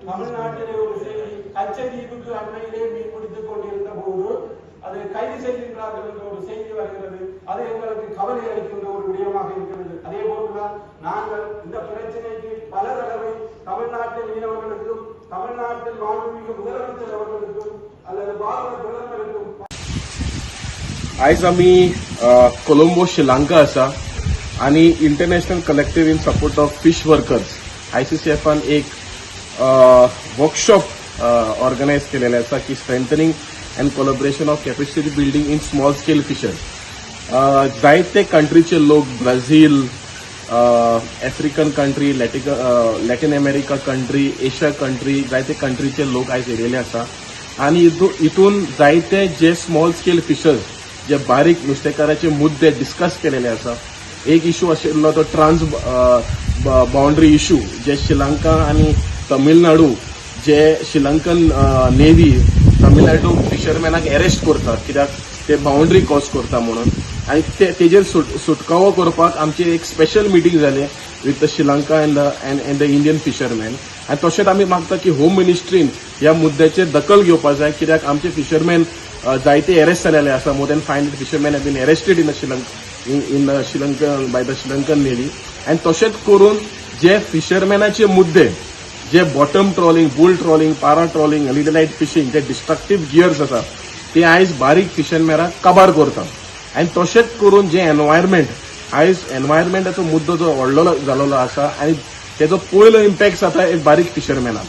தமிழ்நாட்டிலே ஒரு செய்தி கச்சதீவுக்கு அண்மையிலே மீன் பிடித்துக் கொண்டிருந்த போது அதை கைது செய்கின்றார்கள் என்ற ஒரு செய்தி வருகிறது. அது எங்களுக்கு கவலை அளிக்கின்ற ஒரு விடயமாக இருக்கிறது. அதே போன்றுதான் நாங்கள் இந்த பிரச்சனைக்கு பல தடவை தமிழ்நாட்டில் மீனவர்களுக்கும் தமிழ்நாட்டில் மாண்புமிகு முதலமைச்சர் அவர்களுக்கும் அல்லது பாரத பிரதமருக்கும் आज आम्ही कोलंबो श्रीलंका असा आणि international collective in support of fish workers ICSF एक वर्कशॉप ऑर्गनायज केलेले असा की strengthening and collaboration of capacity building in small scale fisher. जायते कंट्रीचे लोक Brazil, African country, Latin America country, Asia country जायते कंट्रीचे लोक आयज येयलेले आसा आणि इथून जायते जे स्मॉल स्केल फिशर्स जे बारीक नुस्तेकाराचे मुद्दे डिस्कस केलेले आसा. एक इश्यू आशिल्लो तो ट्रान्स बाउंड्री इश्यू जे श्रीलंका आणि तमिळनाडू जे श्रीलंकन नेव्ही तमिळनाडू फिशरमॅनाक अरेस्ट करता कित्याक ते बाउंड्री क्रॉस करता म्हणून आणि तेजेर सुटकावो करपाक आमची एक स्पेशल मिटींग जाली with the Sri Lanka end the Indian fisherman. आणि तशेंच आमी मागता की होम मिनिस्ट्रीन ह्या मुद्द्याचेर दखल घेवपाक जाय कित्याक आमचे फिशरमॅन जायते अरेस्ट जालेले आसा. More than 500 fisherman have been arrested in Sri Lanka by the Sri Lankan navy. आणि तशेंच करून जे फिशरमॅनाचे मुद्दे जे bottom trawling, bull trawling, pair trawling, LED light fishing जे डिस्ट्रक्टिव्ह गियर्स आसा ते आयज बारीक फिशरमॅनाक काबार करता. आणि तशेंच करून जे एनवायरमेंट आयज एनवायरमेंटाचो मुद्दो जो व्हडलो जाल्लो आसा आणि तेजो पयलो इम्पॅक्ट जाता एक बारीक फिशरमॅनाक.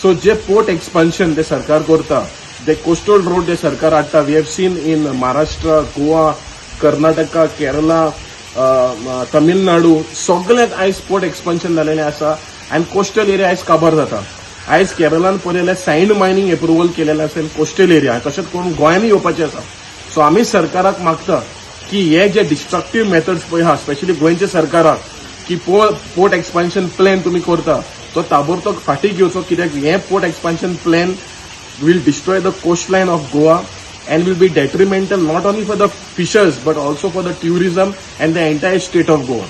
सो जे पोर्ट एक्सपान्शन ते सरकार करता, जे कोस्टल रोड जे सरकार हाडटा, we have seen in Maharashtra, Goa, Karnataka, Kerala, Tamil Nadu सगळ्यात आयज पोर्ट एक्सपान्शन जालेलें आसा आणि कोस्टल एरिया आयज काबार जाता. आयज केरळान पळयल्यार सँड मायनिंग एप्रुवल केलेलें आसा इन कोस्टल एरिया. तशेंच करून गोंयांनी येवपाचें आसा. सो आमी सरकाराक मागता की हे जे डिस्ट्रक्टिव्ह मेथड्स पळय आहा स्पेशली गोंयच्या सरकाराक की पोर्ट एक्सपान्शन प्लॅन तुमी करता तो ताबडतोब फाटीं घेवचो कित्याक हे port expansion plan will destroy the coastline of Goa and will be detrimental not only for the fishers but also for the tourism and the entire state of Goa.